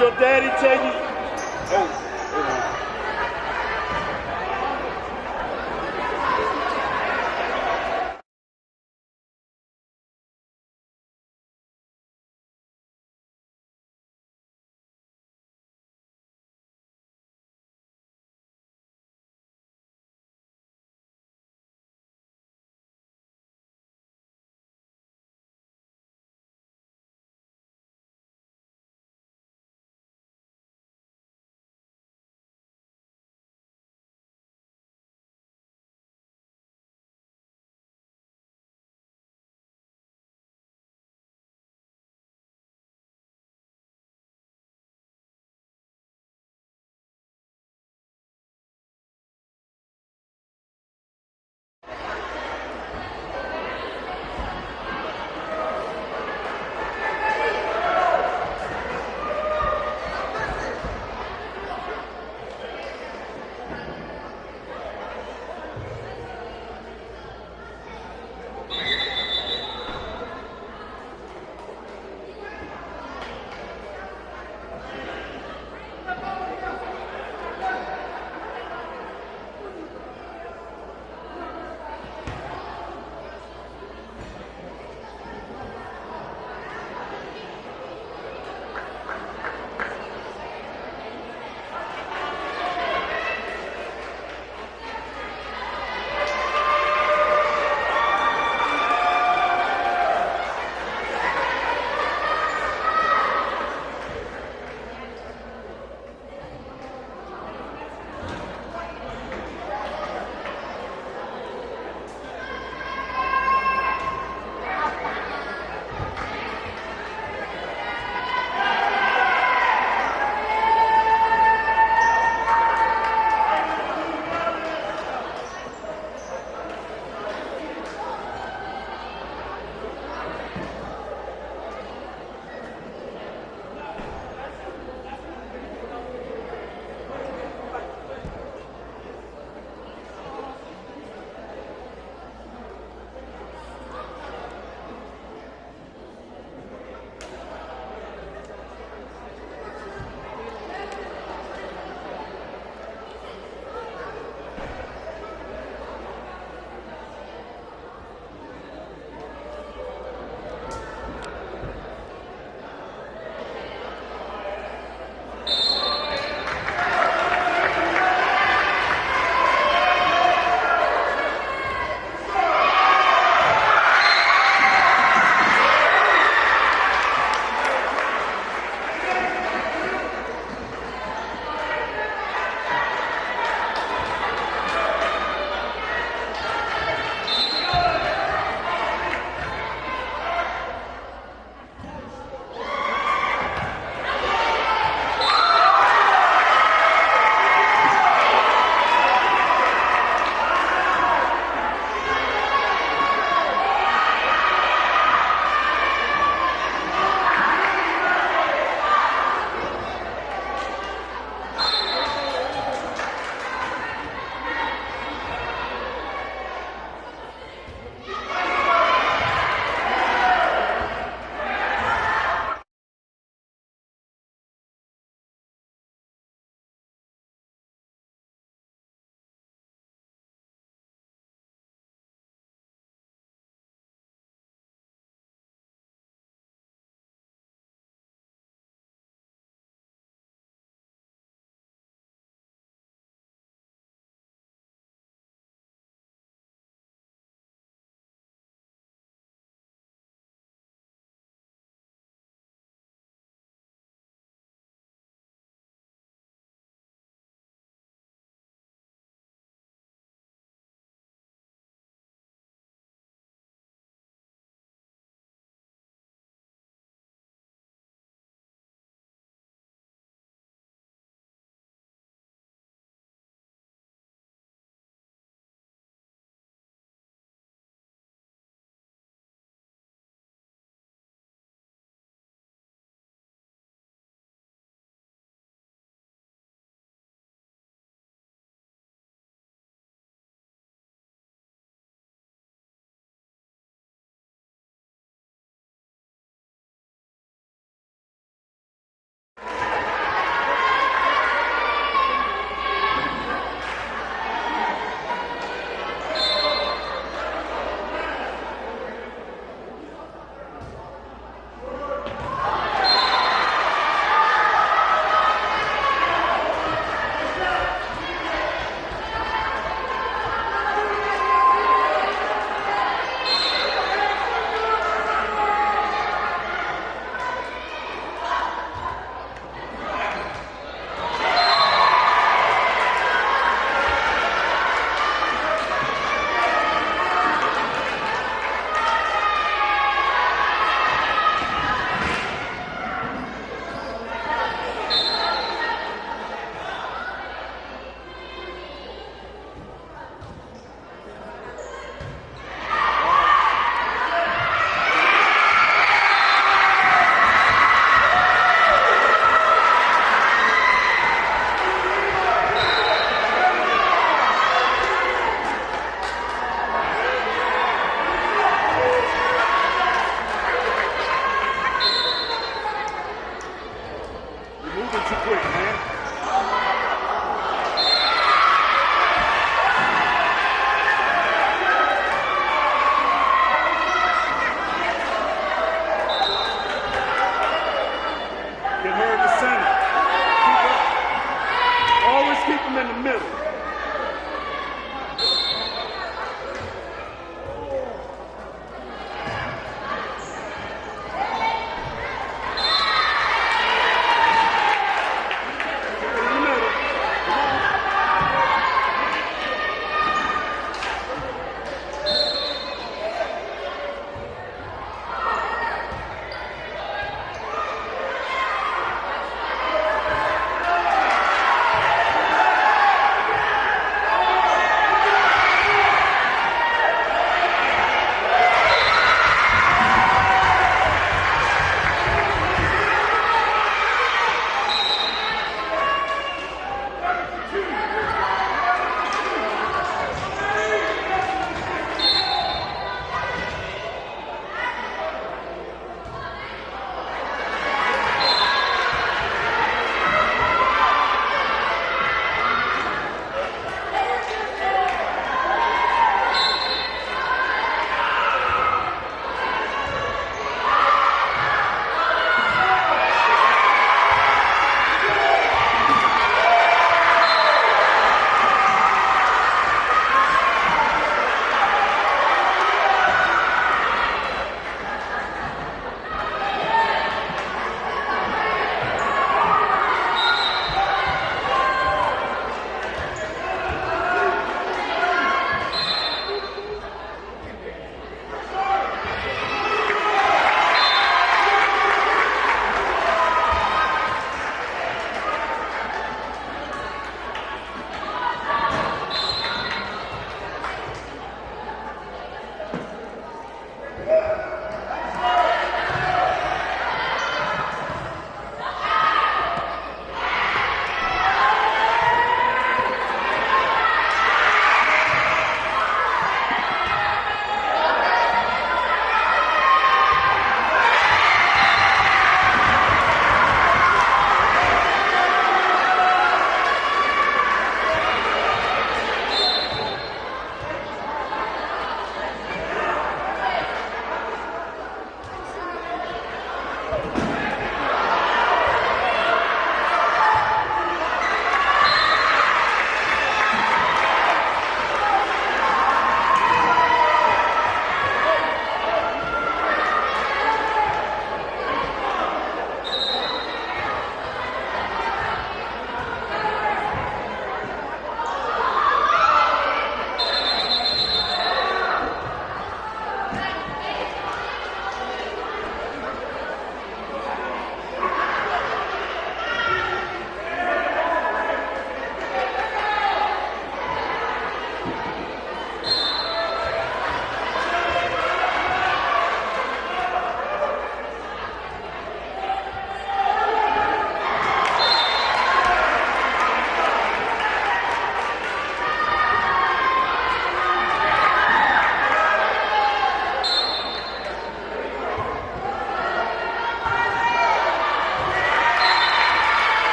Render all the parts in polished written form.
your daddy tell you? Oh.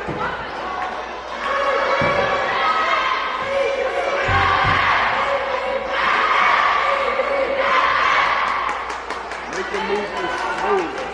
Make the movement smooth.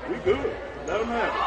We good. Let them have it.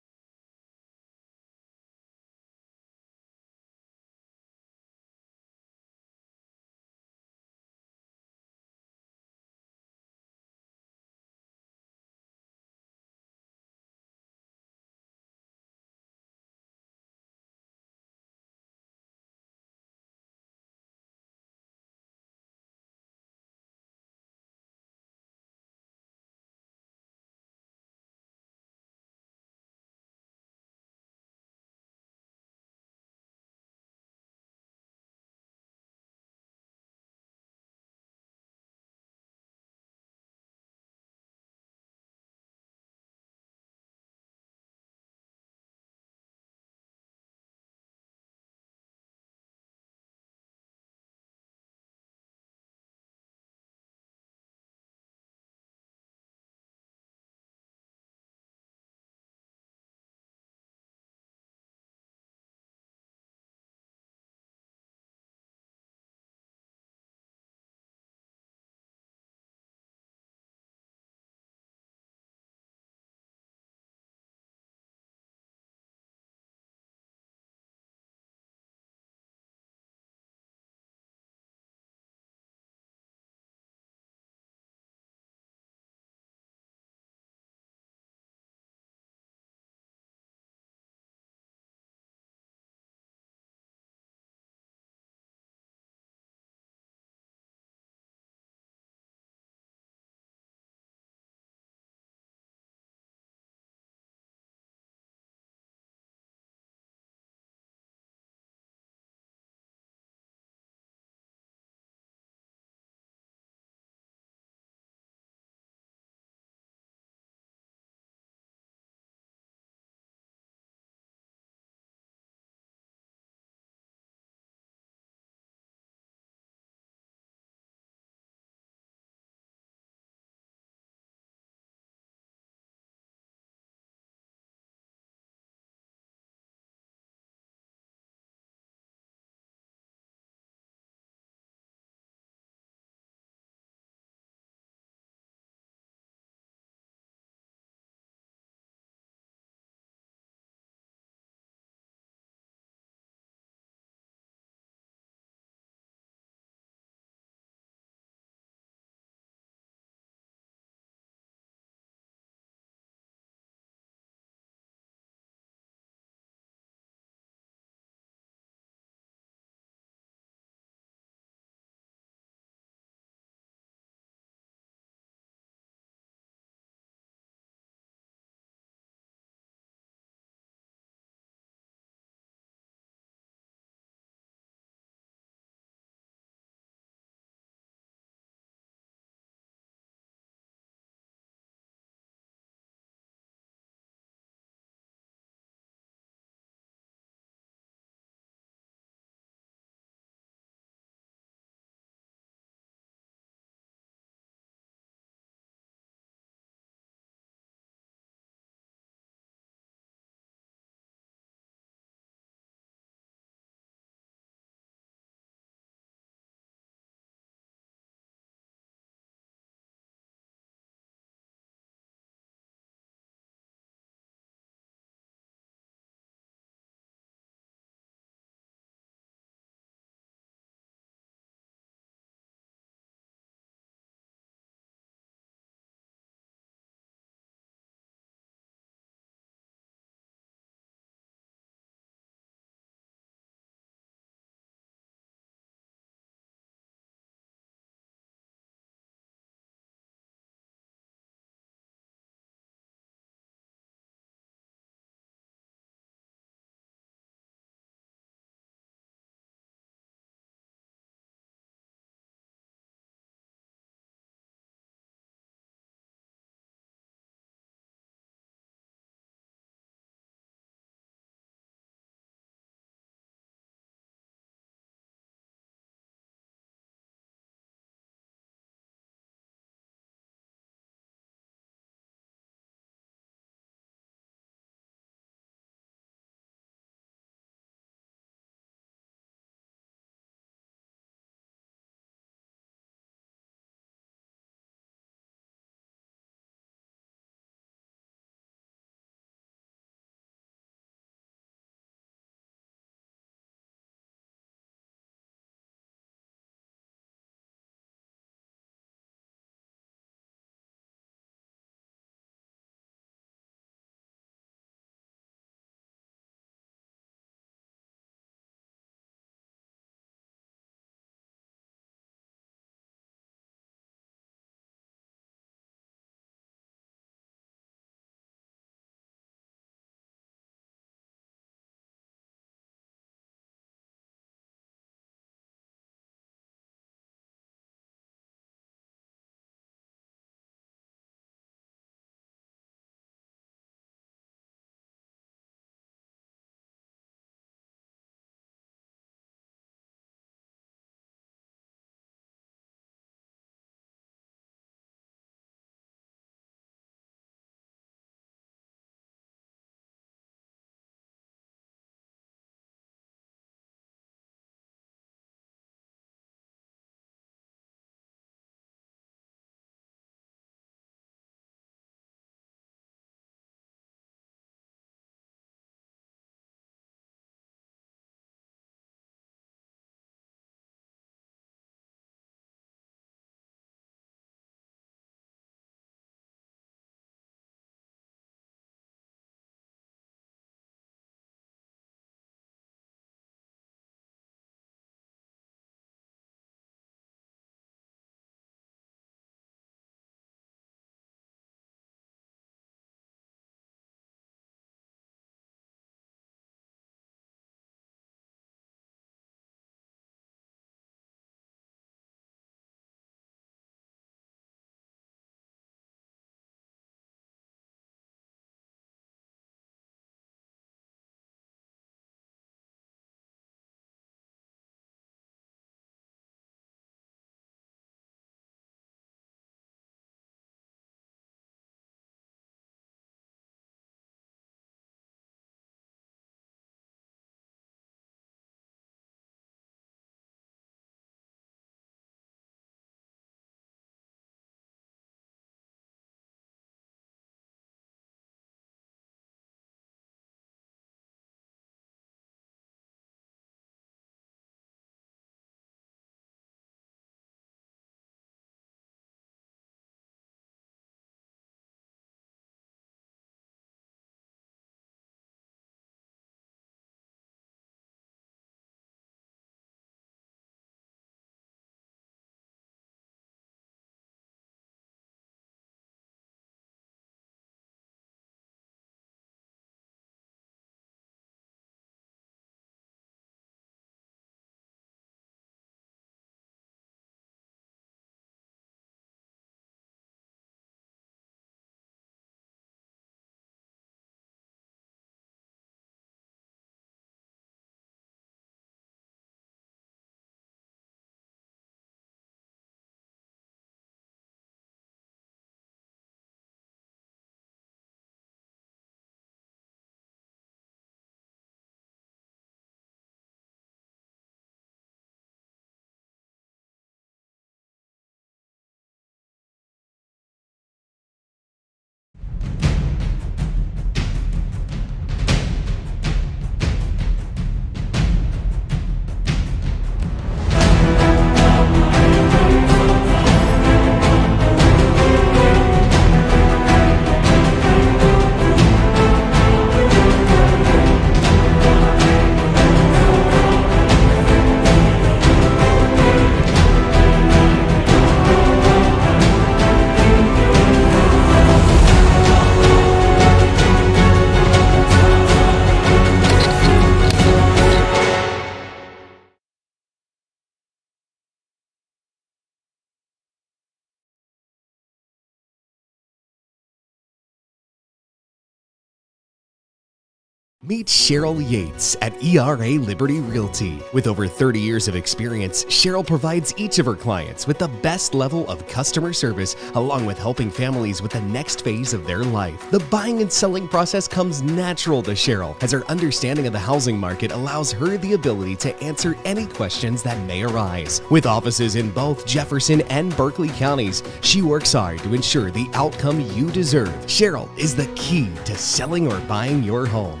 Meet Cheryl Yates at ERA Liberty Realty. With over 30 years of experience, Cheryl provides each of her clients with the best level of customer service, along with helping families with the next phase of their life. The buying and selling process comes natural to Cheryl, as her understanding of the housing market allows her the ability to answer any questions that may arise. With offices in both Jefferson and Berkeley counties, she works hard to ensure the outcome you deserve. Cheryl is the key to selling or buying your home.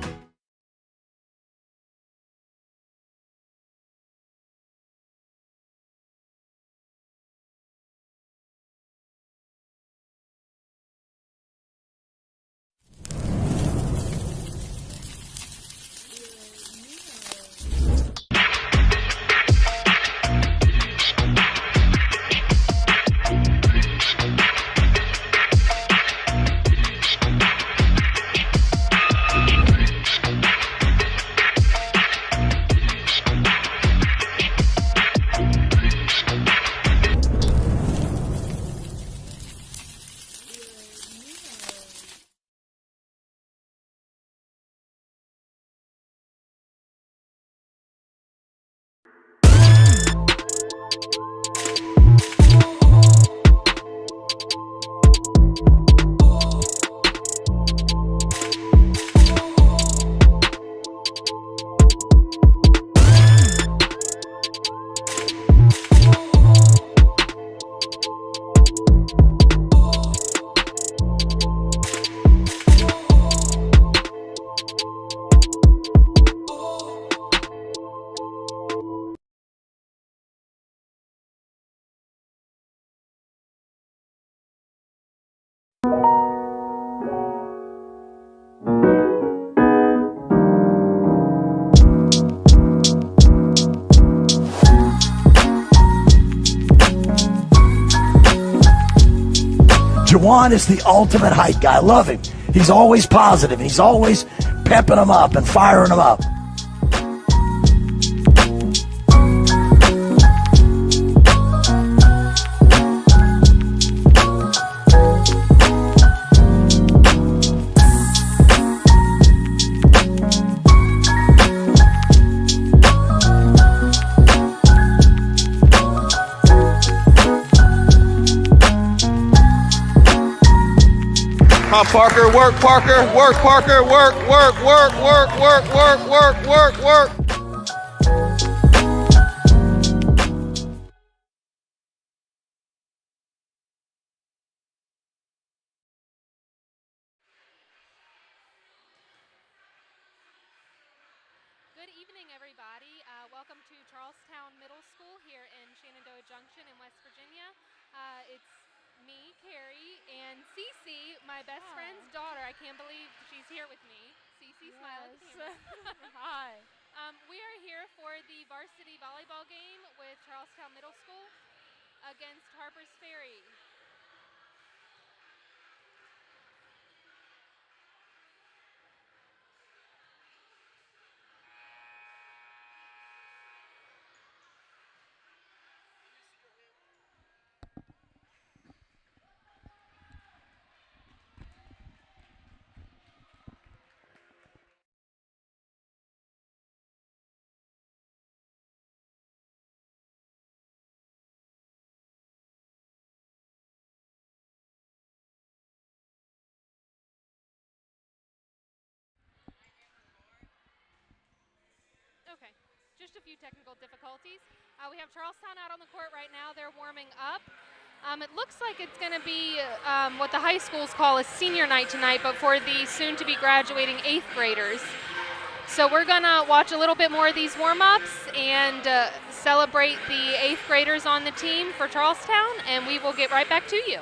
Juwan is the ultimate hype guy. I love him. He's always positive. He's always pepping them up and firing them up. Parker, work, Parker, work, Parker, work, work, work, work, work, work, work, work, work. Good evening, everybody. Welcome to Charlestown Middle School here in Shenandoah Junction in West Virginia. It's me, Carrie, and Cece, my best friend's daughter. I can't believe she's here with me. Cece, yes. Smile at the camera. Hi. We are here for the varsity volleyball game with Charlestown Middle School against Harpers Ferry. Okay, just a few technical difficulties. We have Charlestown out on the court right now. They're warming up. It looks like it's going to be what the high schools call a senior night tonight, but for the soon-to-be graduating 8th graders. So we're going to watch a little bit more of these warm-ups and celebrate the 8th graders on the team for Charlestown, and we will get right back to you.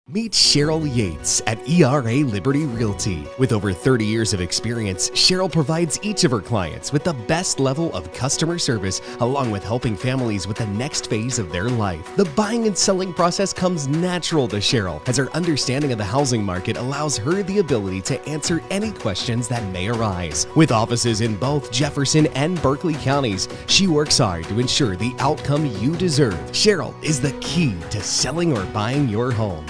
Meet Cheryl Yates at ERA Liberty Realty. With over 30 years of experience, Cheryl provides each of her clients with the best level of customer service, along with helping families with the next phase of their life. The buying and selling process comes natural to Cheryl, as her understanding of the housing market allows her the ability to answer any questions that may arise. With offices in both Jefferson and Berkeley counties, she works hard to ensure the outcome you deserve. Cheryl is the key to selling or buying your home.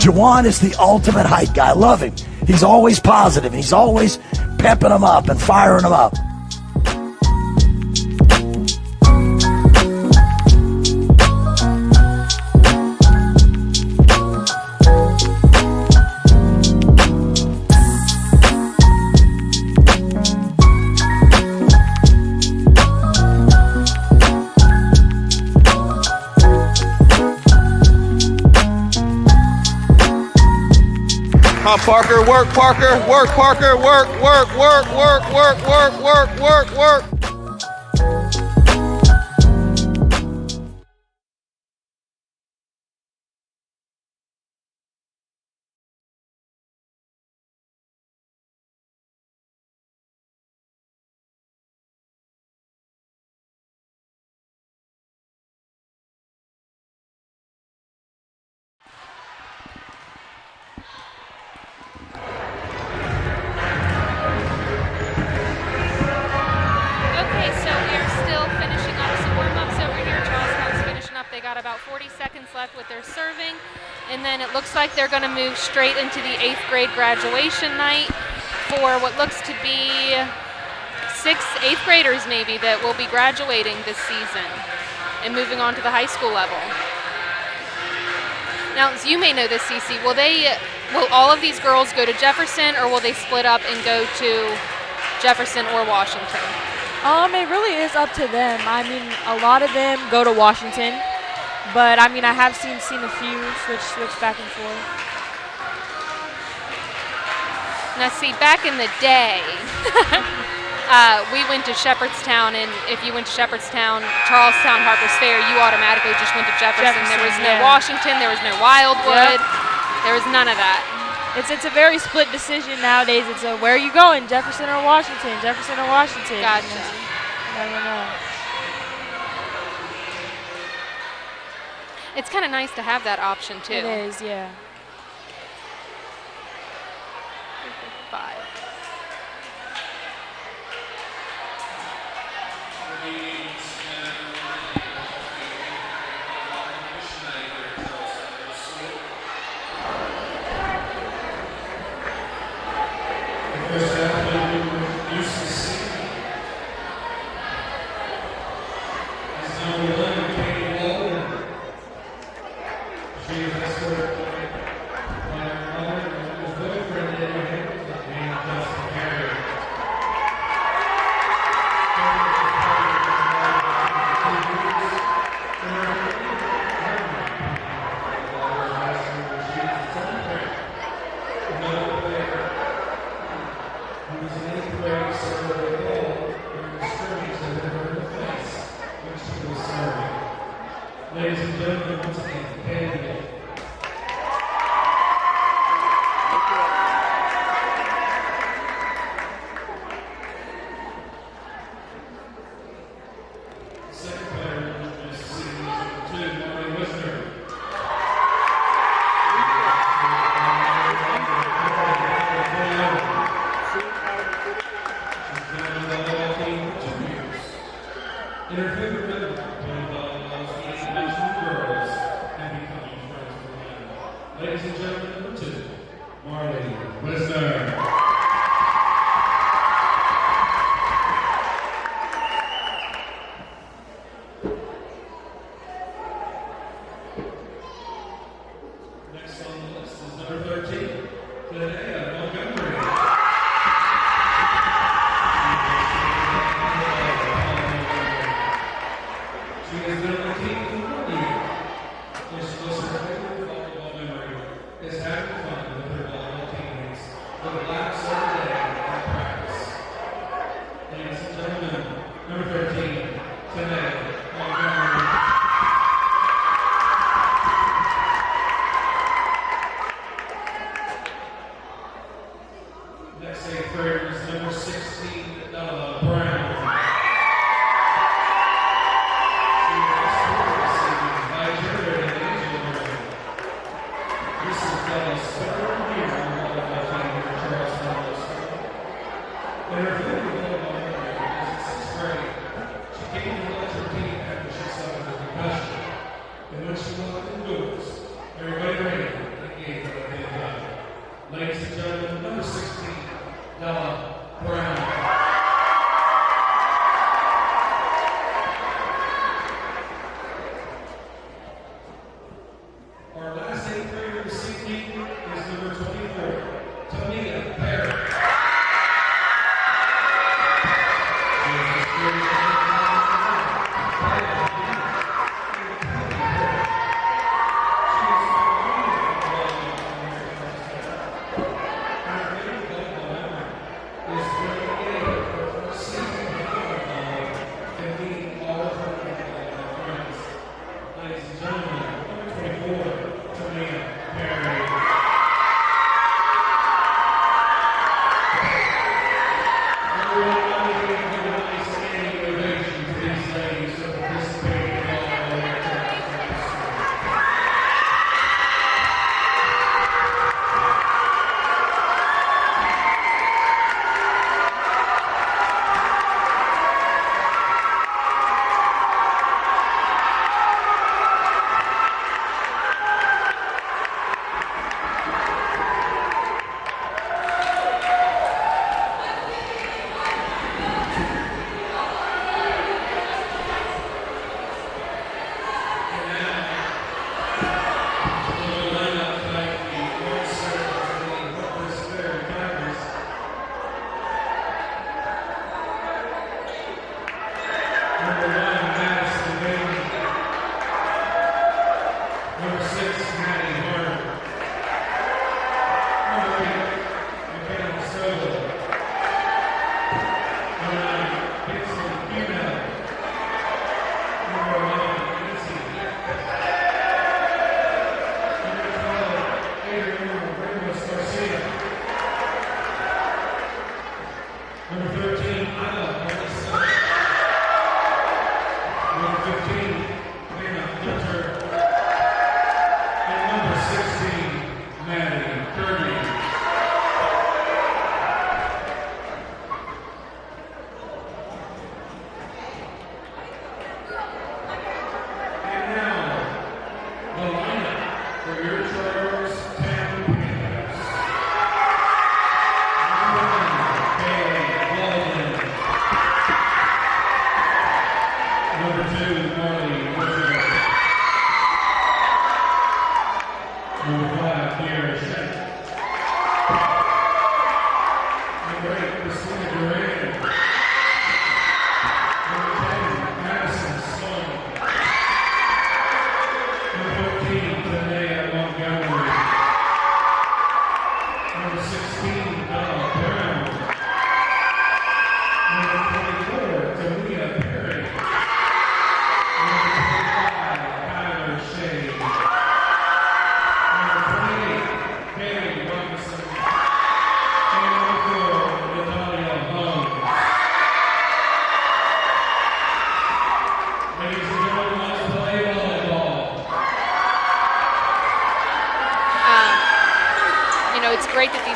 Juwan is the ultimate hype guy. I love him. He's always positive. He's always pepping them up and firing them up. Parker, work, Parker, work, Parker, work, work, work, work, work, work, work, work, work. They got about 40 seconds left with their serving, and then it looks like they're going to move straight into the 8th grade graduation night for what looks to be 8th graders maybe that will be graduating this season and moving on to the high school level. Now, as you may know this, Cece, will all of these girls go to Jefferson, or will they split up and go to Jefferson or Washington? It really is up to them. I mean, a lot of them go to Washington, but I mean, I have seen a few switch back and forth. Now, see, back in the day, we went to Shepherdstown, and if you went to Shepherdstown, Charlestown, Harpers Ferry, you automatically just went to Jefferson. There was no Washington, there was no Wildwood, there was none of that. It's a very split decision nowadays. It's where are you going, Jefferson or Washington? Jefferson or Washington? Gotcha. I don't know. It's kind of nice to have that option too. It is, yeah. 5. Ferry.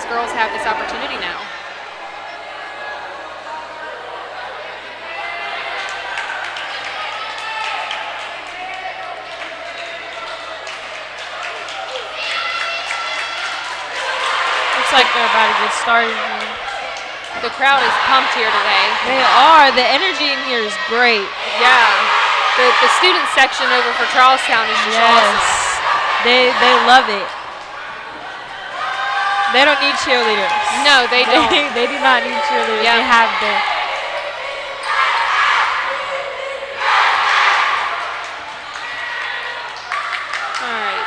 girls have this opportunity now. Looks like they're about to get started. The crowd is pumped here today. They are. The energy in here is great. Yeah. The student section over for Charlestown is just awesome. They love it. They don't need cheerleaders. No, they don't. They do not need cheerleaders. Yeah. They have the. All right.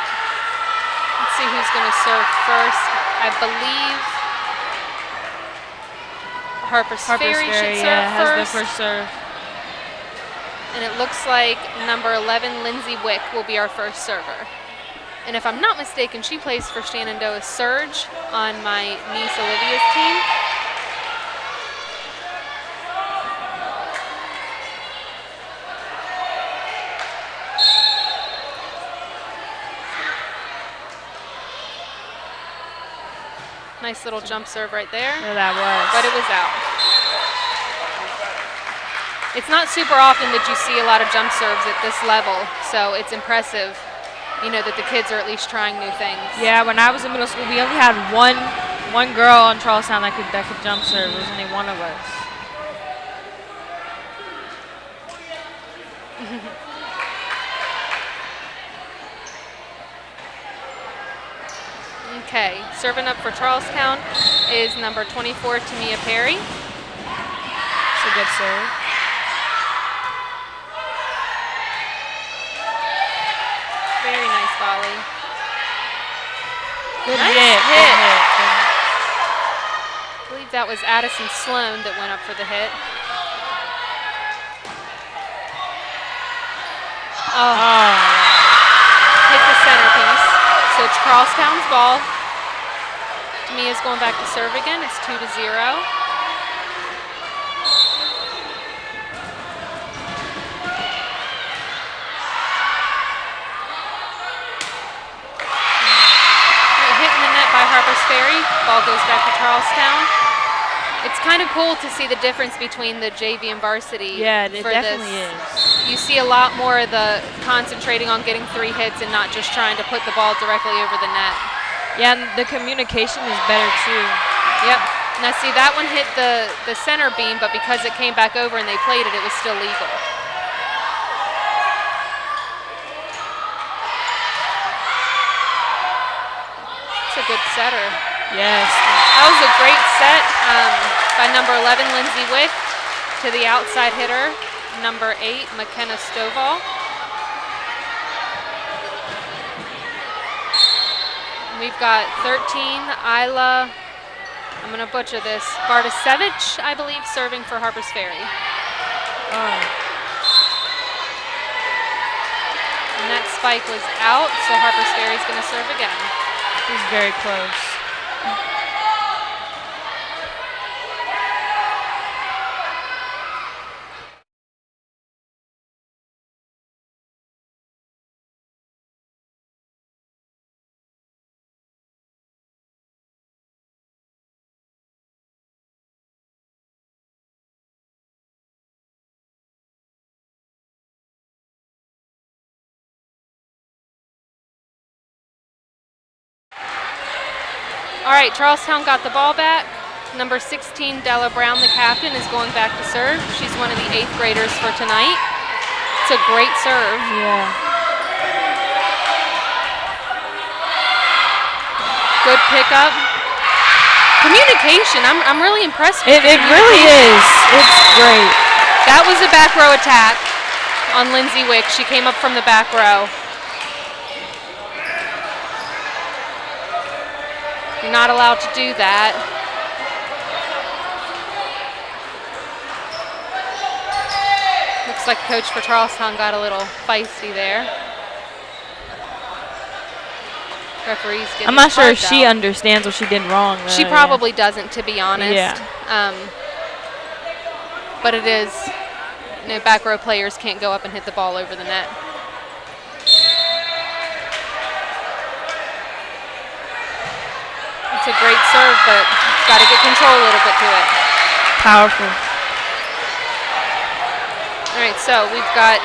Let's see who's going to serve first. I believe Harpers Ferry should serve has first. the first serve. And it looks like number 11, Lindsay Wick, will be our first server. And if I'm not mistaken, she plays for Shenandoah Surge on my niece Olivia's team. Nice little jump serve right there. Yeah, that was. But it was out. It's not super often that you see a lot of jump serves at this level, so it's impressive, you know, that the kids are at least trying new things. Yeah, when I was in middle school, we only had one girl on Charlestown that could jump serve. There was only one of us. Okay, serving up for Charlestown is number 24, Tamia Perry. It's a good serve. Very nice volley. Good Nice hit. hit. Good hit. I believe that was Addison Sloan that went up for the hit. Oh. Hit the centerpiece. So it's Charlestown's ball. Tamia's going back to serve again. It's 2-0. Hit in the net by Harpers Ferry. Ball goes back to Charlestown. It's kind of cool to see the difference between the JV and varsity. Yeah, it for definitely this. is. You see a lot more of the concentrating on getting 3 hits and not just trying to put the ball directly over the net. Yeah, and the communication is better too. Yep. Now see, that one hit the center beam, but because it came back over and they played it, it was still legal. It's a good setter. Yes. That was a great set by number 11, Lindsay Wick, to the outside hitter, number 8, McKenna Stovall. We've got 13, Isla, I'm going to butcher this, Bartasevich, I believe, serving for Harpers Ferry. Oh. And that spike was out, so Harpers Ferry's going to serve again. He's very close. All right, Charlestown got the ball back. Number 16, Della Brown, the captain, is going back to serve. She's one of the 8th graders for tonight. It's a great serve. Yeah. Good pickup. Communication, I'm really impressed with It really is. It's great. That was a back row attack on Lindsay Wick. She came up from the back row. You're not allowed to do that. Looks like coach for Charlestown got a little feisty there. Referee's getting I'm not sure if cards she out. understands what she did wrong. Though, She probably doesn't, to be honest. Yeah. But it is, you know, back row players can't go up and hit the ball over the net. It's a great serve, but got to get control a little bit to it. Powerful. All right, so we've got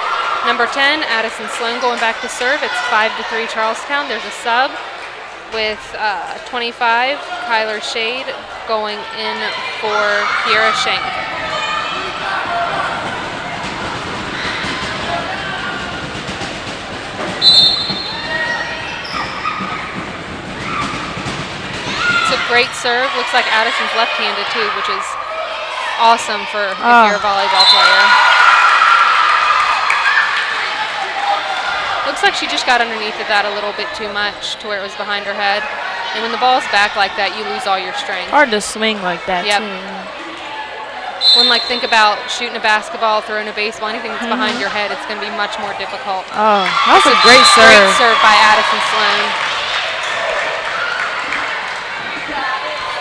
number 10, Addison Sloan, going back to serve. It's 5-3 Charlestown. There's a sub with 25, Kyler Shade, going in for Kiera Shank. It's a great serve. Looks like Addison's left-handed too, which is awesome for if you're a volleyball player. Looks like she just got underneath of that a little bit too much to where it was behind her head. And when the ball's back like that, you lose all your strength. Hard to swing like that, yep. too. When, like, think about shooting a basketball, throwing a baseball, anything that's behind your head, it's going to be much more difficult. Oh, that's a great serve. Great serve by Addison Sloan.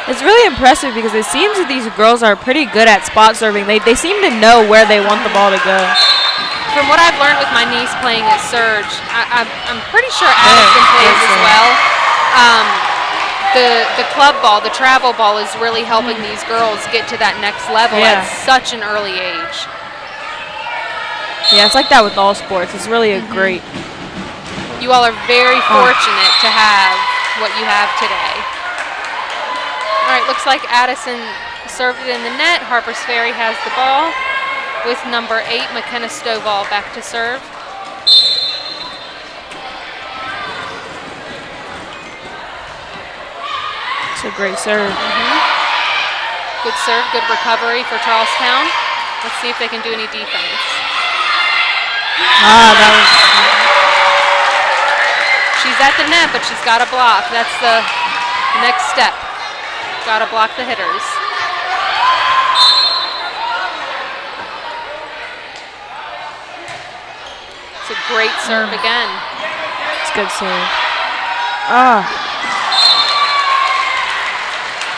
It's really impressive because it seems that these girls are pretty good at spot serving. They seem to know where they want the ball to go. From what I've learned with my niece playing at Surge, I'm pretty sure Addison plays as well. The club ball, the travel ball, is really helping these girls get to that next level at such an early age. Yeah, it's like that with all sports. It's really a great. You all are very fortunate to have what you have today. All right, looks like Addison served it in the net. Harpers Ferry has the ball with number 8, McKenna Stovall, back to serve. It's a great serve. Good serve, good recovery for Charlestown. Let's see if they can do any defense. That was. She's at the net, but she's got to block. That's the next step. Got to block the hitters. It's a great serve again. It's a good serve.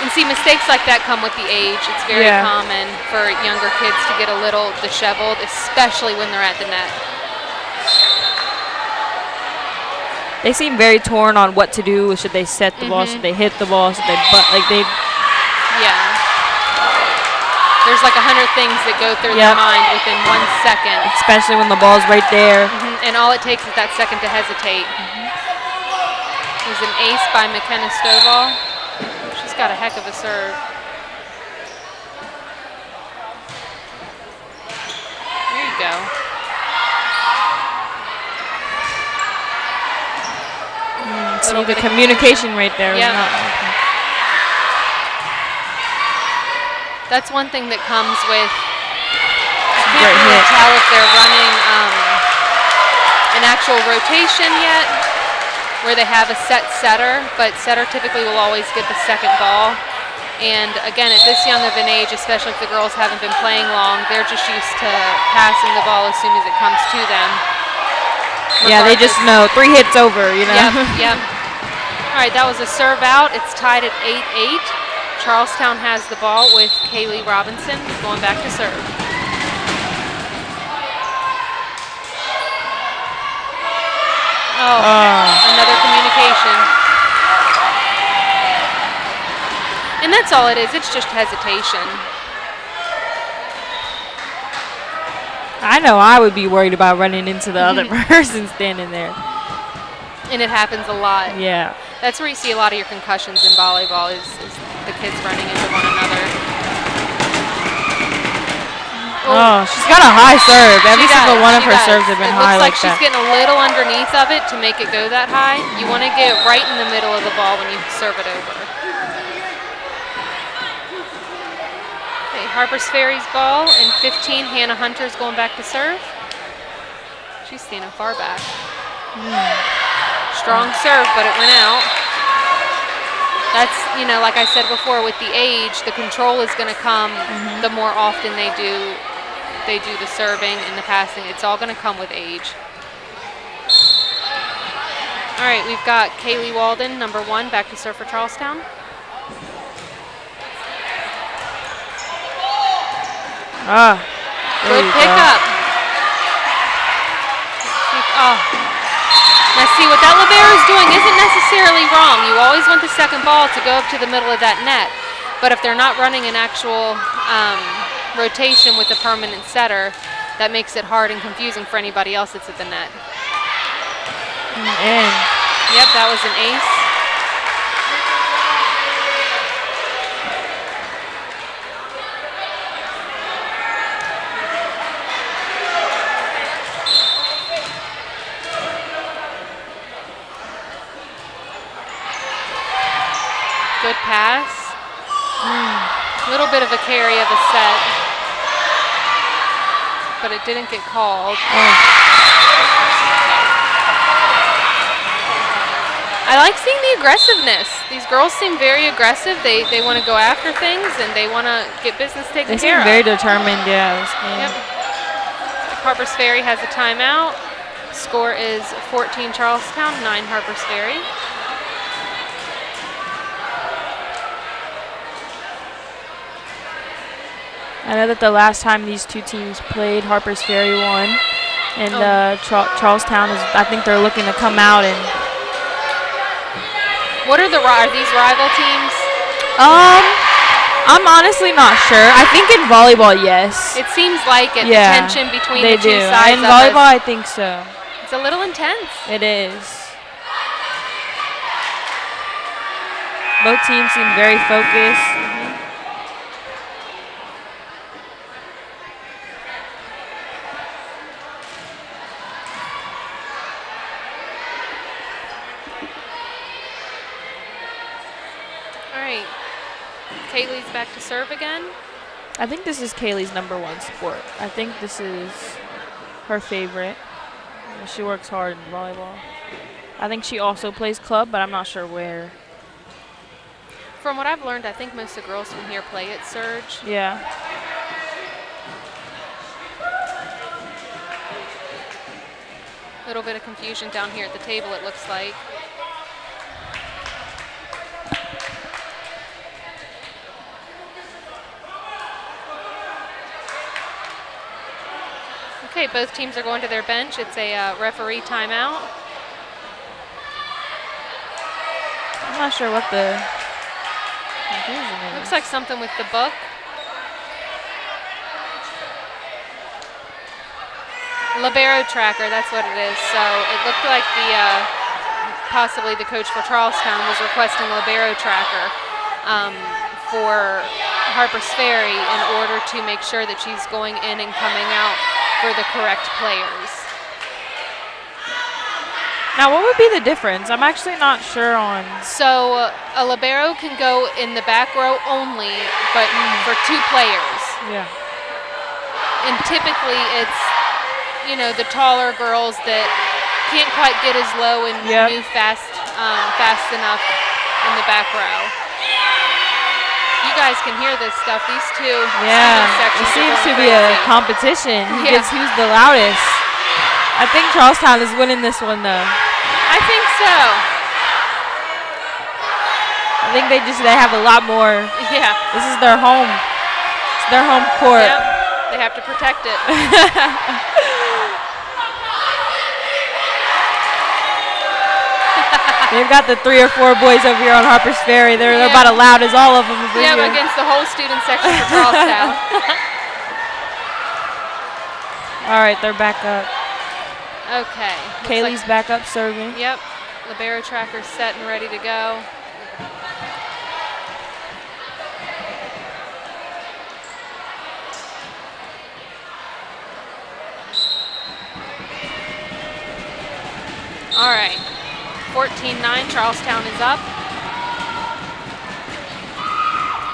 And see, mistakes like that come with the age. It's very common for younger kids to get a little disheveled, especially when they're at the net. They seem very torn on what to do. Should they set the ball? Should they hit the ball? Should they Yeah. There's like 100 things that go through their mind within 1 second. Especially when the ball's right there. And all it takes is that second to hesitate. There's an ace by McKenna Stovall. She's got a heck of a serve. There you go. See the communication right there. Yeah. That's one thing that comes with, I can't really tell if they're running an actual rotation yet, where they have a set setter, but setter typically will always get the second ball. And again, at this young of an age, especially if the girls haven't been playing long, they're just used to passing the ball as soon as it comes to them. Yeah, they just know 3 hits over, you know. Yep. All right, that was a serve out. It's tied at 8-8. Charlestown has the ball with Kaylee Robinson going back to serve. Another communication. And that's all it is. It's just hesitation. I know I would be worried about running into the other person standing there. And it happens a lot. Yeah. That's where you see a lot of your concussions in volleyball is the kids running into one another. She's got a high serve. Every single one of her serves have been high like that. It looks like she's getting a little underneath of it to make it go that high. You want to get right in the middle of the ball when you serve it over. Okay, Harpers Ferry's ball and 15. Hannah Hunter's going back to serve. She's standing far back. Strong serve, but it went out. That's, like I said before, with the age, the control is going to come the more often they do the serving and the passing. It's all going to come with age. All right, we've got Kaylee Walden, number 1, back to serve for Charlestown. Good pickup. Now see, what that libero is doing isn't necessarily wrong. You always want the second ball to go up to the middle of that net. But if they're not running an actual rotation with a permanent setter, that makes it hard and confusing for anybody else that's at the net. And yep, that was an ace. Good pass. A little bit of a carry of a set, but it didn't get called. I like seeing the aggressiveness. These girls seem very aggressive. They want to go after things and they want to get business taken care of. They seem very determined, yeah. Yep. Harpers Ferry has a timeout. Score is 14 Charlestown, 9 Harpers Ferry. I know that the last time these two teams played, Harpers Ferry won, and Charlestown is. I think they're looking to come out and. What are these rival teams? I'm honestly not sure. I think in volleyball, yes. It seems like it. Yeah, the tension between the two sides. In volleyball, I think so. It's a little intense. It is. Both teams seem very focused. Kaylee's back to serve again. I think this is Kaylee's #1 sport. I think this is her favorite. She works hard in volleyball. I think she also plays club, but I'm not sure where. From what I've learned, I think most of the girls from here play at Surge. Yeah. A little bit of confusion down here at the table, it looks like. Okay, both teams are going to their bench. It's a referee timeout. I'm not sure what the confusion is. Looks like something with the book. Libero tracker, that's what it is. So it looked like possibly the coach for Charlestown was requesting libero tracker for Harpers Ferry in order to make sure that she's going in and coming out for the correct players. Now, what would be the difference? I'm actually not sure on. So a libero can go in the back row only, but for 2 players. Yeah. And typically it's, you know, the taller girls that can't quite get as low and move fast enough in the back row. You guys can hear this stuff. These two sections it seems to be a competition. Who's the loudest. I think Charlestown is winning this one, though. I think so. I think they have a lot more. Yeah. This is their home. It's their home court. Yep. They have to protect it. They've got the 3 or 4 boys over here on Harpers Ferry. They're about as loud as all of them. Yep, against the whole student section for Charlestown. All right, they're back up. Okay. Kaylee's back up serving. Yep. Libero tracker's set and ready to go. All right. 14-9, Charlestown is up.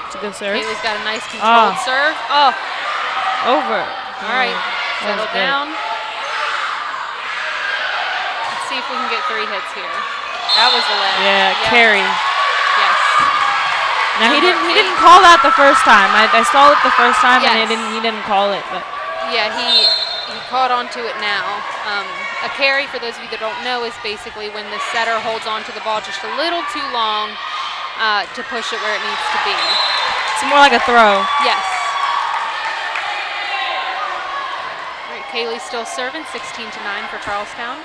It's a good serve. Kaylee's got a nice controlled serve. Oh. Over. All right, settle down. Let's see if we can get 3 hits here. That was the leg. Yeah, carry. Yes. Now he didn't call that the first time. I saw it the first time and he didn't call it. But yeah, he caught onto it now. A carry, for those of you that don't know, is basically when the setter holds onto the ball just a little too long to push it where it needs to be. It's more like a throw. Yes. All right, Kaylee's still serving, 16-9 for Charlestown.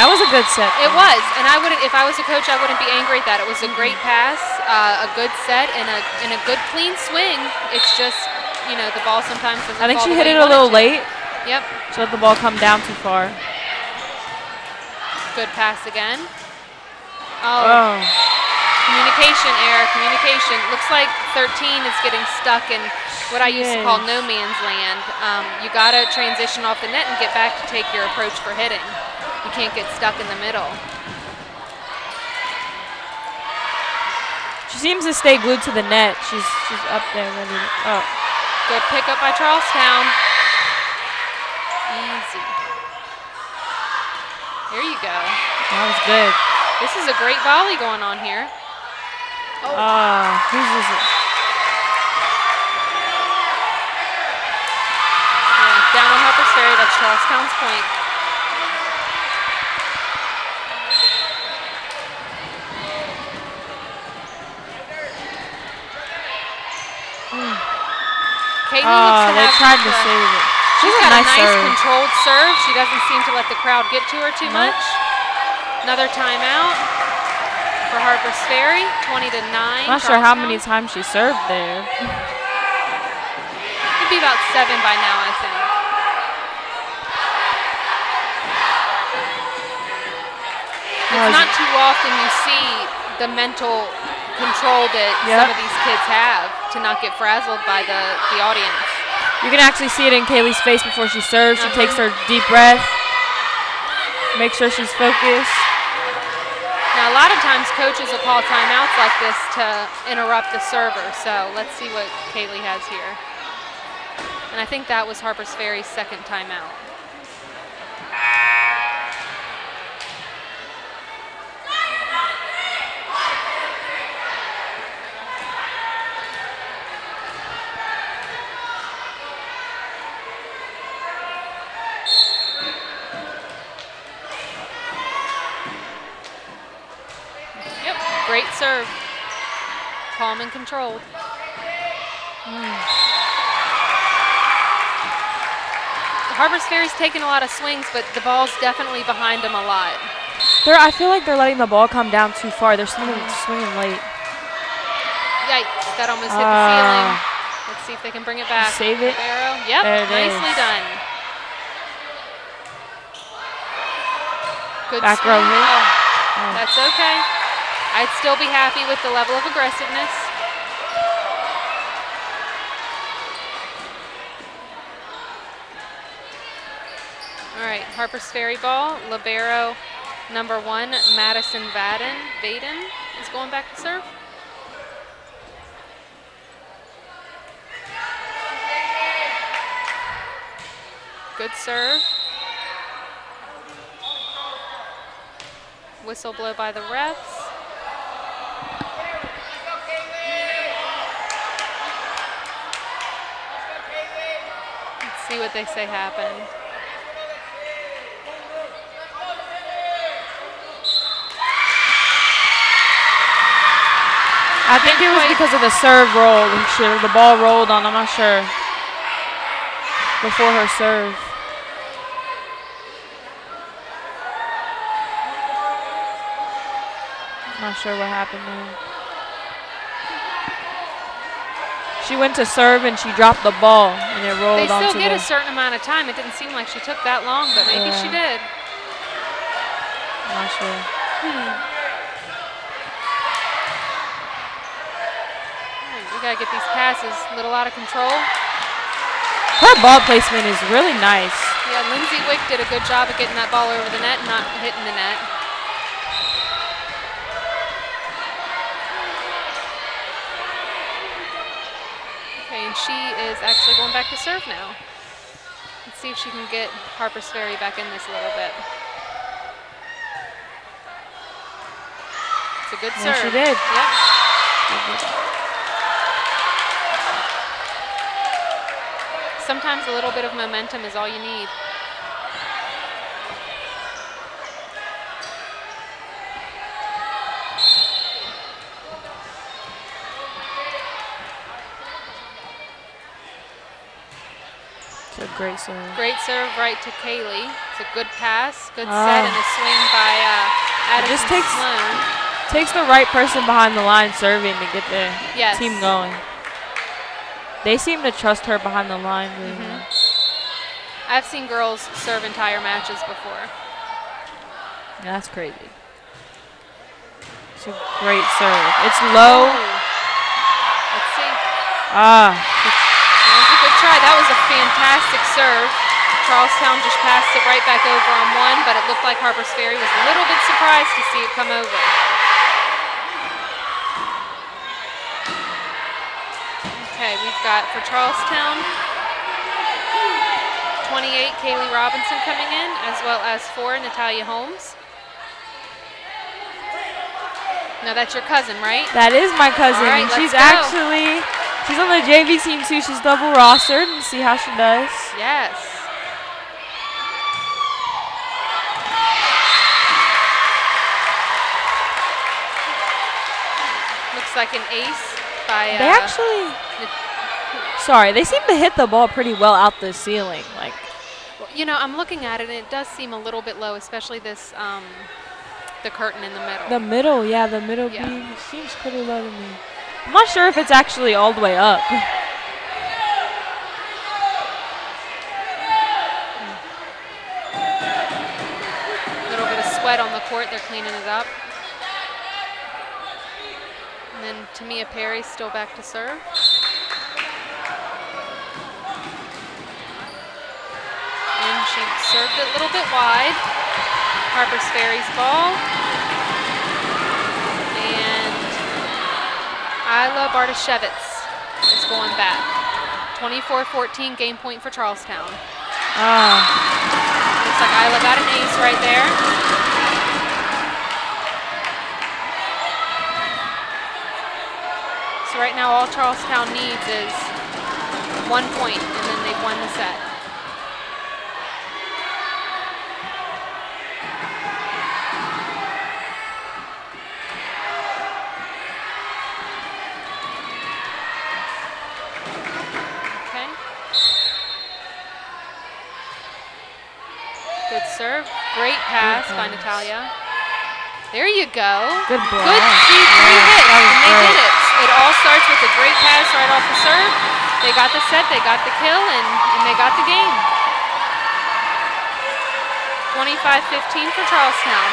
That was a good set. It was, and I wouldn't. If I was a coach, I wouldn't be angry at that. It was a great pass, a good set, and a good clean swing. It's just, you know, the ball sometimes doesn't. I think fall she the hit way it you a want little to. late. Yep. She let the ball come down too far. Good pass again. Oh. Communication error. Communication. Looks like 13 is getting stuck in what I used to call no man's land. You gotta transition off the net and get back to take your approach for hitting. You can't get stuck in the middle. She seems to stay glued to the net. She's up there ready to, oh. Good pickup by Charlestown. Easy. There you go. That was good. This is a great volley going on here. Oh. Who's this? Yeah, down on Harpers Ferry, that's Charlestown's point. Katie looks to have tried to save it. She's got a nice serve. controlled serve. She doesn't seem to let the crowd get to her too much. Another timeout for Harpers Ferry, 20-9. I'm not sure how many times she served there. Could be about 7 by now, I think. It's not too often you see the mental control that some of these kids have to not get frazzled by the audience. You can actually see it in Kaylee's face before she serves. She takes her deep breath, make sure she's focused. Now, a lot of times coaches will call timeouts like this to interrupt the server, so let's see what Kaylee has here. And I think that was Harpers Ferry's second timeout. Great serve. Calm and controlled. Harpers Ferry's taking a lot of swings, but the ball's definitely behind them a lot. I feel like they're letting the ball come down too far. They're swinging late. Yikes, that almost hit the ceiling. Let's see if they can bring it back. Save it. Barrow. Yep, there it nicely is. done. Good back swing. row hit. Oh, that's okay. I'd still be happy with the level of aggressiveness. All right, Harpers Ferry ball. Libero number 1, Madison Vaden is going back to serve. Good serve. Whistle blow by the refs. Let's see what they say happened. I think it was because of the serve roll. The ball rolled on, I'm not sure, before her serve. Not sure what happened there. She went to serve and she dropped the ball and it rolled onto the... They still get a certain amount of time. It didn't seem like she took that long, but maybe she did. Not sure. We gotta get these passes a little out of control. Her ball placement is really nice. Yeah, Lindsay Wick did a good job of getting that ball over the net and not hitting the net. Okay, and she is actually going back to serve now. Let's see if she can get Harpers Ferry back in this a little bit. It's a good serve. She did. Yep. Sometimes a little bit of momentum is all you need. It's a great serve. Great serve right to Kaylee. It's a good pass, good set, and a swing by Addison just Sloan. Takes the right person behind the line serving to get the team going. They seem to trust her behind the line really well. I've seen girls serve entire matches before. Yeah, that's crazy. It's a great serve. It's low. Let's see. Ah. That was a good try. That was a fantastic serve. Charlestown just passed it right back over on one, but it looked like Harpers Ferry was a little bit surprised to see it come over. Okay, we've got for Charlestown 28 Kaylee Robinson coming in, as well as 4 Natalia Holmes. No, that's your cousin, right? That is my cousin. All right, she's let's go. she's on the JV team too. She's double rostered, and see how she does. Yes. Looks like an ace by They actually sorry, they seem to hit the ball pretty well out the ceiling. Like, you know, I'm looking at it and it does seem a little bit low, especially this the curtain in the middle. the middle beam seems pretty low to me. I'm not sure if it's actually all the way up. A little bit of sweat on the court, they're cleaning it up. And then Tamia Perry still back to serve. And she served it a little bit wide. Harpers Ferry's ball. And Isla Bartoshevitz is going back. 24-14 game point for Charlestown. Looks like Isla got an ace right there. So right now all Charlestown needs is 1 point, and then they've won the set. Okay. Good serve. Great pass by Natalia. There you go. Good ball. Good, see, 3 hits, and they did it. It all starts with a great pass right off the serve. They got the set, they got the kill, and they got the game. 25-15 for Charlestown.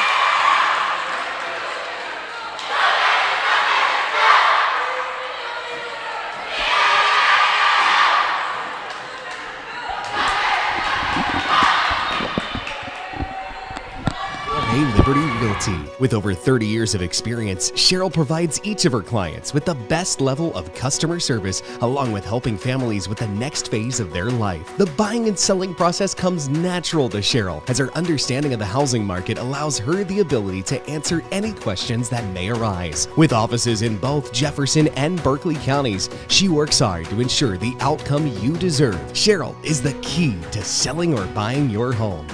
Liberty Realty. With over 30 years of experience, Cheryl provides each of her clients with the best level of customer service, along with helping families with the next phase of their life. The buying and selling process comes natural to Cheryl, as her understanding of the housing market allows her the ability to answer any questions that may arise. With offices in both Jefferson and Berkeley counties, she works hard to ensure the outcome you deserve. Cheryl is the key to selling or buying your home.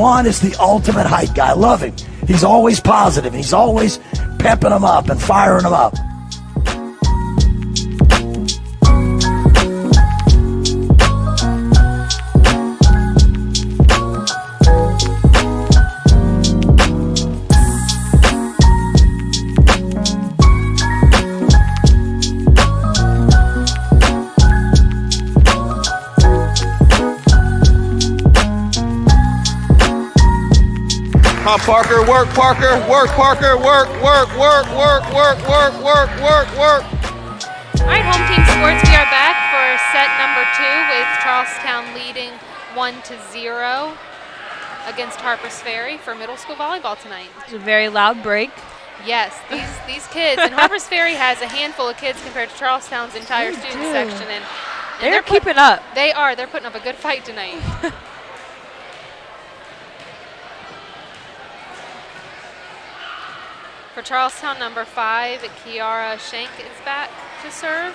Juan is the ultimate height guy. I love him. He's always positive. He's always pepping them up and firing them up. Come on, Parker, work, Parker, work, Parker, work, work, work, work, work, work, work, work, work. All right, home team sports, we are back for set number 2 with Charlestown leading 1-0 against Harpers Ferry for middle school volleyball tonight. It's a very loud break. Yes, these kids, and Harpers Ferry has a handful of kids compared to Charlestown's entire student section, and They're keeping up. They are. They're putting up a good fight tonight. For Charlestown, number 5, Kiara Shank is back to serve.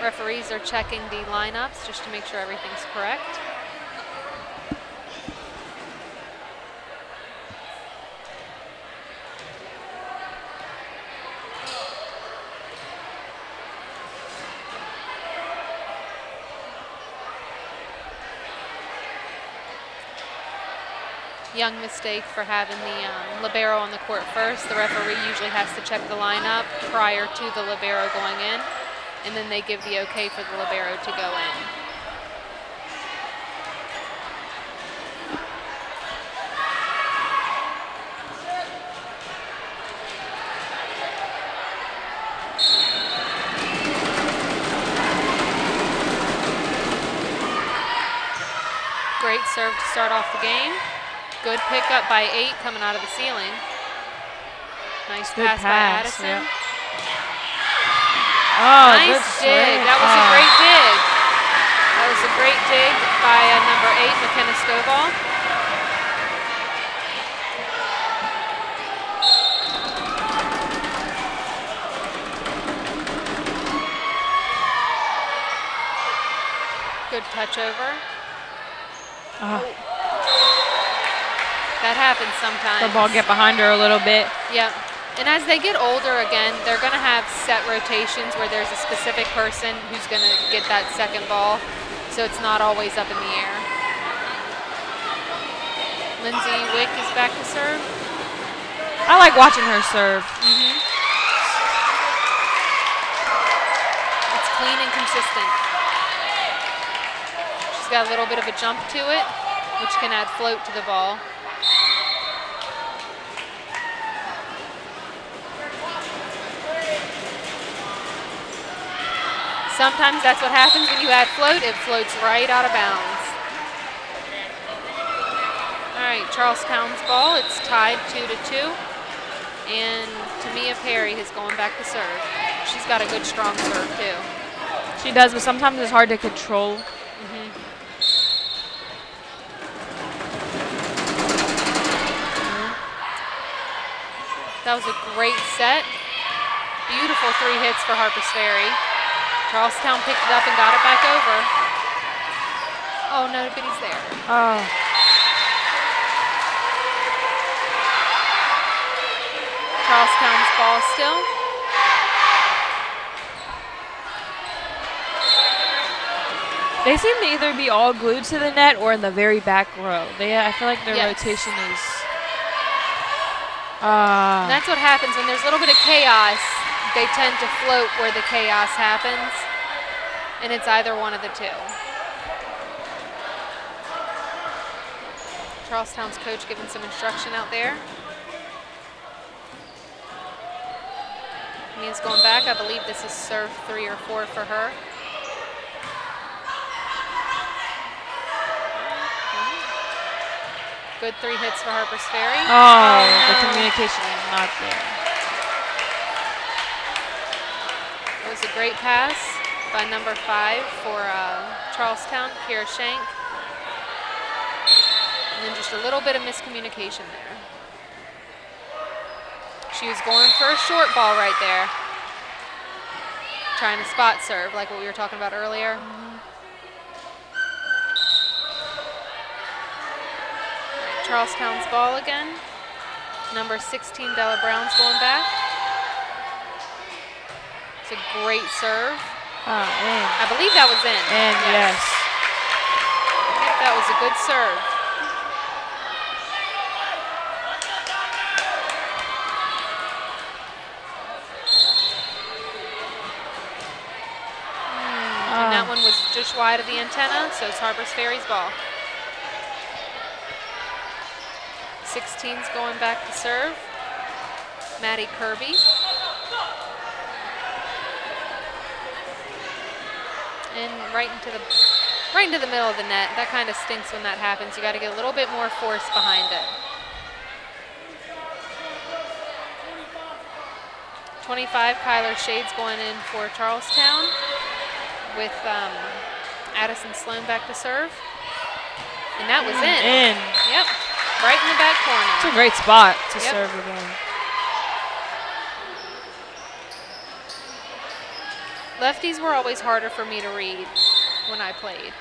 Referees are checking the lineups just to make sure everything's correct. Young mistake for having the libero on the court first. The referee usually has to check the lineup prior to the libero going in, and then they give the okay for the libero to go in. Great serve to start off the game. Good pickup by 8 coming out of the ceiling. Nice pass by Addison. Yeah. Oh, nice good dig. swing. That was a great dig. That was a great dig by number 8, McKenna Stovall. Good touch over. That happens sometimes. The ball get behind her a little bit. Yep. And as they get older again, they're going to have set rotations where there's a specific person who's going to get that second ball, so it's not always up in the air. Lindsay Wick is back to serve. I like watching her serve. It's clean and consistent. She's got a little bit of a jump to it, which can add float to the ball. Sometimes that's what happens when you add float. It floats right out of bounds. All right, Charlestown's ball. It's tied 2-2. And Tamia Perry is going back to serve. She's got a good, strong serve, too. She does, but sometimes it's hard to control. That was a great set. Beautiful 3 hits for Harpers Ferry. Charlestown picked it up and got it back over. Oh, nobody's there. Oh. Charlestown's ball still. They seem to either be all glued to the net or in the very back row. I feel like their rotation is... And that's what happens when there's a little bit of chaos. They tend to float where the chaos happens, and it's either one of the two. Charlestown's coach giving some instruction out there. Mia's going back. I believe this is serve 3 or 4 for her. Good 3 hits for Harpers Ferry. Oh, the communication is not there. It was a great pass by number 5 for Charlestown, Kiara Shank. And then just a little bit of miscommunication there. She was going for a short ball right there. Trying to spot serve like what we were talking about earlier. Charlestown's ball again. Number 16, Della Brown's going back. It's a great serve. In. I believe that was in. And yes. Yep, that was a good serve. And that one was just wide of the antenna, so it's Harpers Ferry's ball. 16's going back to serve. Maddie Kirby. And right into the middle of the net. That kind of stinks when that happens. You got to get a little bit more force behind it. 25, Kyler Shades going in for Charlestown with Addison Sloan back to serve. And that was in. Yep, right in the back corner. It's a great spot to serve again. Lefties were always harder for me to read when I played.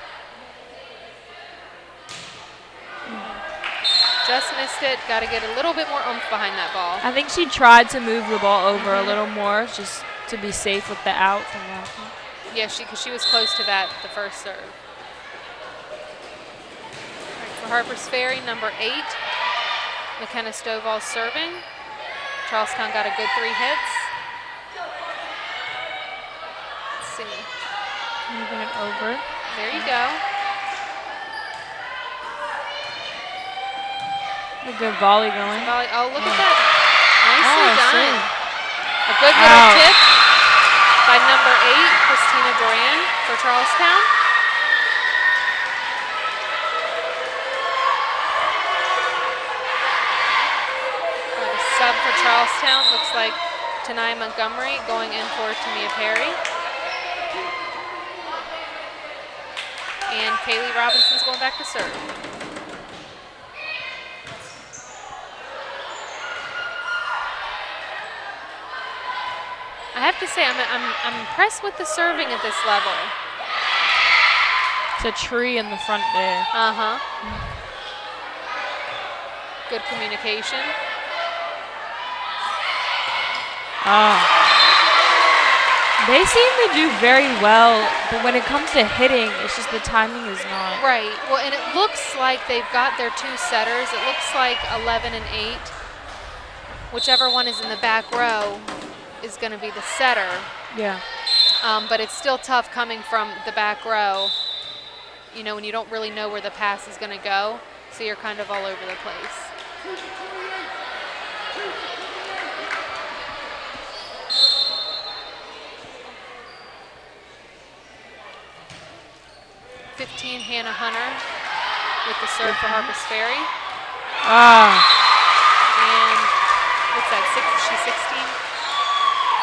Just missed it. Got to get a little bit more oomph behind that ball. I think she tried to move the ball over a little more just to be safe with the out from last one. Yeah, because she was close to that the first serve. All right, for Harpers Ferry, number 8, McKenna Stovall serving. Charlestown got a good 3 hits. Let's see. Moving it over. There you go. A good volley going. Oh, look at that. Nicely done. See. A good little tip by number 8, Christina Duran for Charlestown. A sub for Charlestown. Looks like Tanai Montgomery going in for Tamia Perry. And Kaylee Robinson's going back to serve. I have to say, I'm impressed with the serving at this level. It's a tree in the front there. Good communication. They seem to do very well, but when it comes to hitting, it's just the timing is not. Right. Well, and it looks like they've got their 2 setters. It looks like 11 and 8. Whichever one is in the back row is going to be the setter. Yeah. But it's still tough coming from the back row, you know, when you don't really know where the pass is going to go, so you're kind of all over the place. Hannah Hunter with the serve for Harpers Ferry. And what's that, she's 16?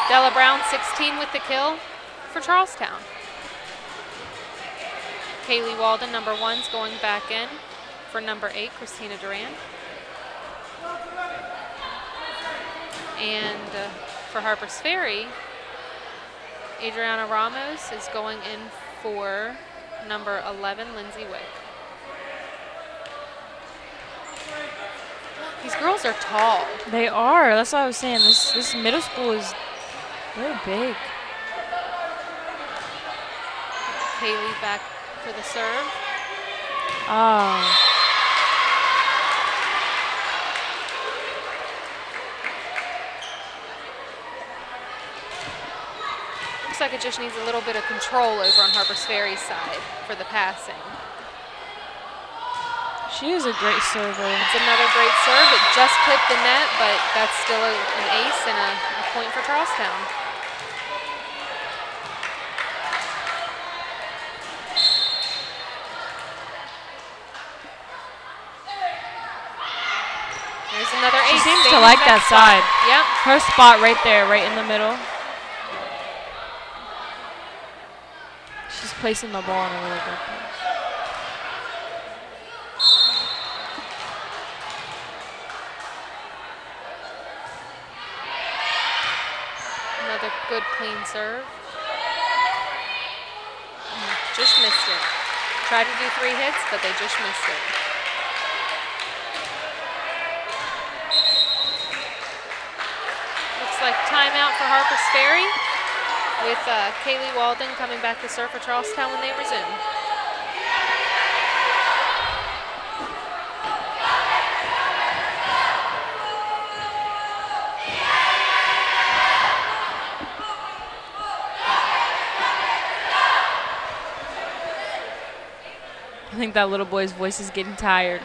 Della Brown, 16 with the kill for Charlestown. Kaylee Walden, number 1's going back in for number 8, Christina Duran. And for Harpers Ferry, Adriana Ramos is going in for number 11, Lindsay Wick. These girls are tall. They are. That's what I was saying. This middle school is very big. Kaylee back for the serve. Looks like it just needs a little bit of control over on Harpers Ferry's side for the passing. She is a great server. It's another great serve. It just clipped the net, but that's still an ace and a point for Charlestown. There's another ace. She seems to like that side. Yep. Her spot right there, right in the middle. She's placing the ball in a really good place. Another good clean serve. Just missed it. Tried to do 3 hits, but they just missed it. like timeout for Harpers Ferry, with Kaylee Walden coming back to serve for Charlestown when they resume. I think that little boy's voice is getting tired.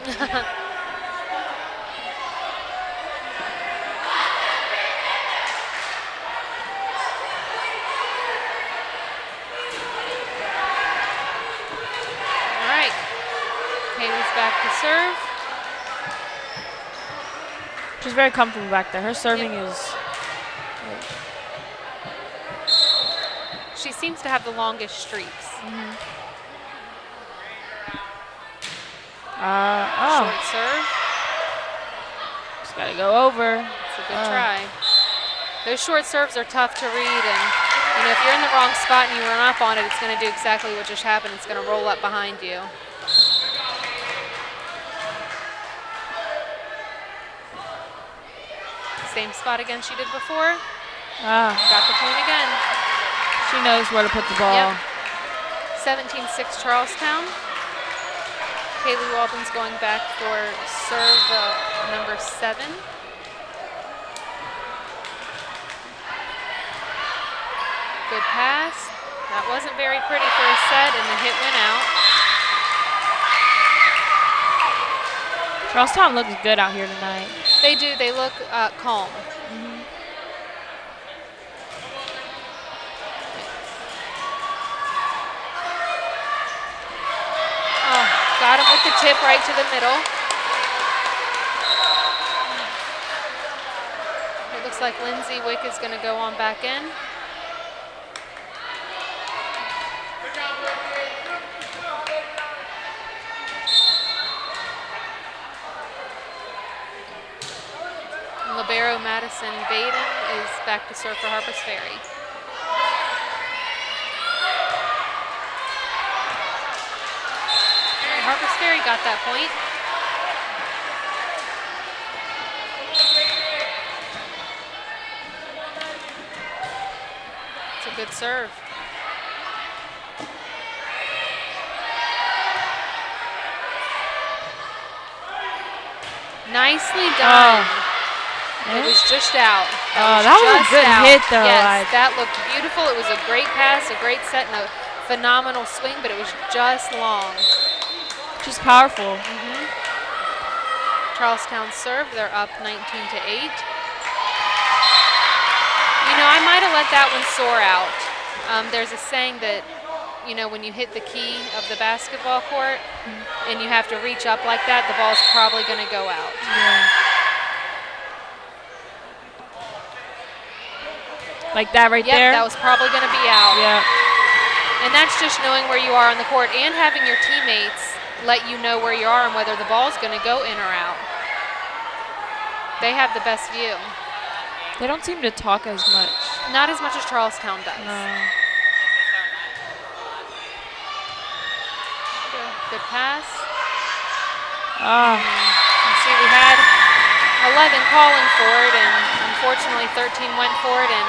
Back to serve. She's very comfortable back there. Her serving is... She seems to have the longest streaks. Short serve. Just got to go over. It's a good try. Those short serves are tough to read, and if you're in the wrong spot and you run up on it, it's going to do exactly what just happened. It's going to roll up behind you. Same spot again she did before. Got the point again. She knows where to put the ball. Yep. 17-6 Charlestown. Kaylee Walden's going back for serve number 7. Good pass. That wasn't very pretty for a set, and the hit went out. Charlestown looks good out here tonight. They do. They look calm. Got him with the tip right to the middle. It looks like Lindsay Wick is going to go on back in. Libero Madison Baden is back to serve for Harpers Ferry. Harpers Ferry got that point. It's a good serve. Nicely done. It was just out. That was a good hit, though. Yes, that looked beautiful. It was a great pass, a great set, and a phenomenal swing, but it was just long. Just powerful. Charlestown serve. They're up 19-8. I might have let that one soar out. There's a saying that, when you hit the key of the basketball court and you have to reach up like that, the ball's probably going to go out. Like that right there? Yep, that was probably going to be out. Yeah. And that's just knowing where you are on the court and having your teammates let you know where you are and whether the ball's going to go in or out. They have the best view. They don't seem to talk as much. Not as much as Charlestown does. No. Good pass. You see, we had 11 calling for it, and unfortunately 13 went for it and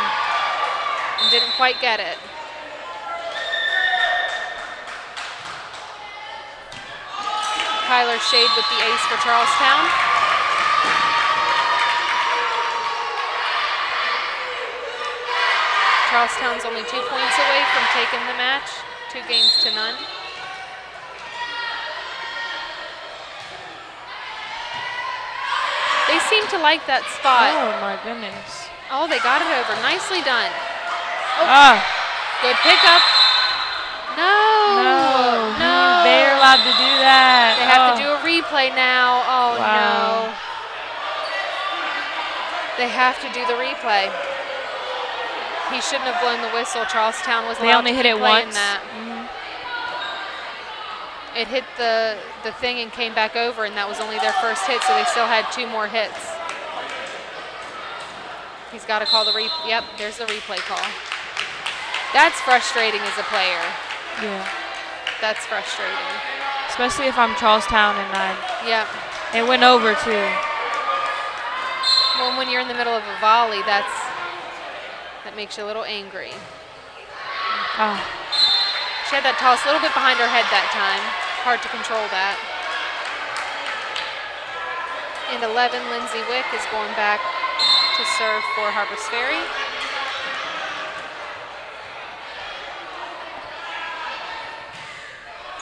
didn't quite get it. Kyler Shade with the ace for Charlestown. Charlestown's only 2 points away from taking the match, 2-0. They seem to like that spot. Oh my goodness. Oh, they got it over. Nicely done. Good pickup. No. They're allowed to do that. They have to do a replay now. Oh, wow. no. They have to do the replay. He shouldn't have blown the whistle. Charlestown was allowed to keep playing that. It hit the thing and came back over, and that was only their first hit, so they still had 2 more hits. He's got to call the replay. Yep, there's the replay call. That's frustrating as a player. Yeah. That's frustrating. Especially if I'm Charlestown and Yep. It went over too. Well, when you're in the middle of a volley, that's That makes you a little angry. Ah. She had that toss a little bit behind her head that time. Hard to control that. And 11, Lindsay Wick is going back to serve for Harpers Ferry.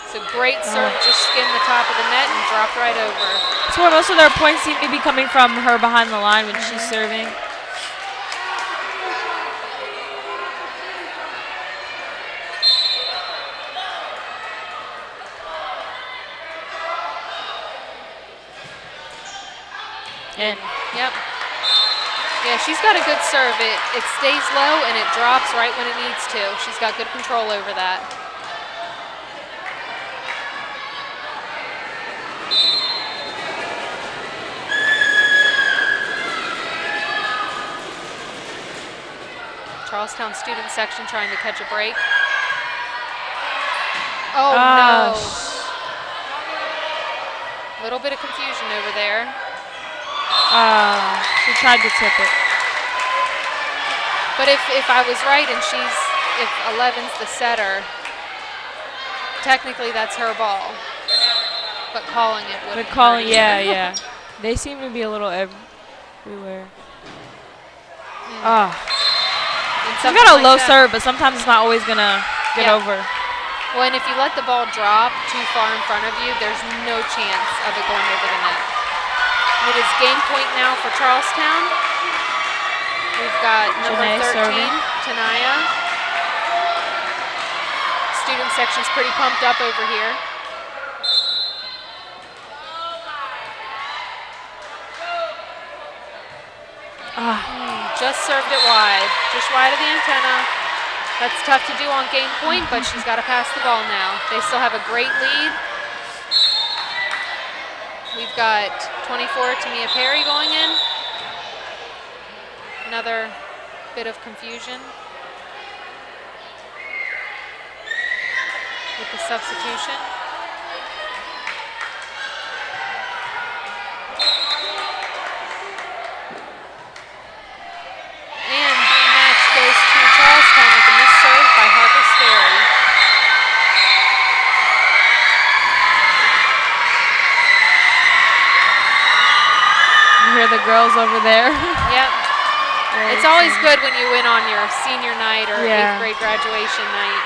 It's a great serve, just skimmed the top of the net and dropped right over. That's where most of their points seem to be coming from her behind the line when she's serving. And yep. Yeah, she's got a good serve. It stays low and it drops right when it needs to. She's got good control over that. Charlestown student section trying to catch a break. Oh, no. Little bit of confusion over there. She tried to tip it. But if I was right and if 11's the setter, technically that's her ball. But calling it wouldn't. But calling, yeah. They seem to be a little everywhere. She's got a low serve, but sometimes it's not always gonna get over. Well, and if you let the ball drop too far in front of you, there's no chance of it going over the net. And it is game point now for Charlestown. We've got number 13, Tanaya. Student section's pretty pumped up over here. Just served it wide, just wide of the antenna. That's tough to do on game point, but she's got to pass the ball now. They still have a great lead. We've got 24, Tamia Perry going in. Another bit of confusion with the substitution. And the match goes to Charlestown with a missed serve by Harpers Ferry. You hear the girls over there? Yep. It's always good when you win on your senior night or 8th grade graduation night.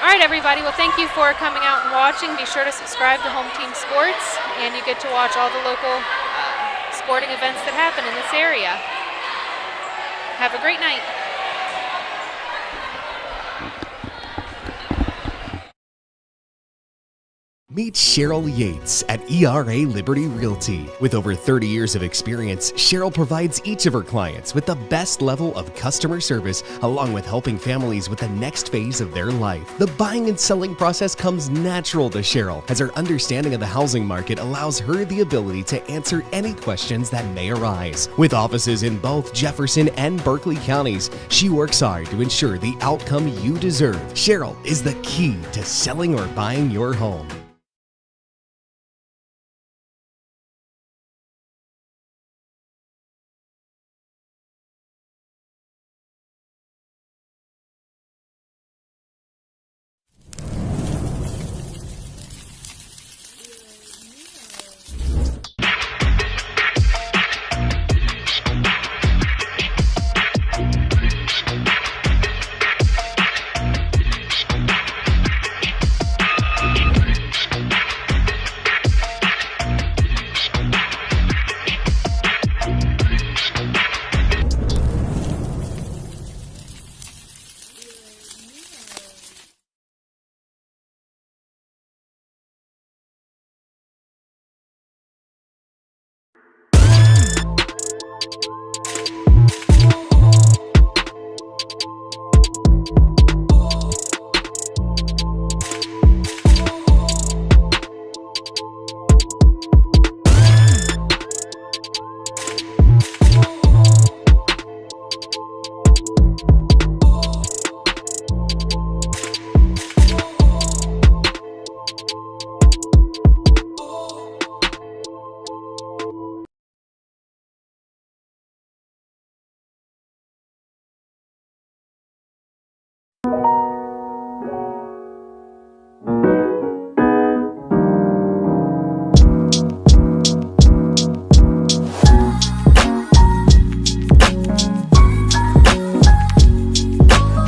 All right, everybody. Well, thank you for coming out and watching. Be sure to subscribe to Home Team Sports, and you get to watch all the local sporting events that happen in this area. Have a great night. Meet Cheryl Yates at ERA Liberty Realty. With over 30 years of experience, Cheryl provides each of her clients with the best level of customer service, along with helping families with the next phase of their life. The buying and selling process comes natural to Cheryl, as her understanding of the housing market allows her the ability to answer any questions that may arise. With offices in both Jefferson and Berkeley counties, she works hard to ensure the outcome you deserve. Cheryl is the key to selling or buying your home.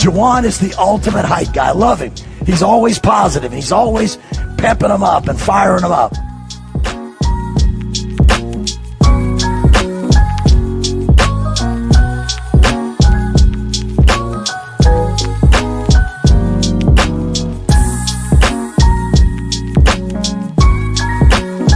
Jawan is the ultimate height guy. I love him. He's always positive. He's always pepping them up and firing them up.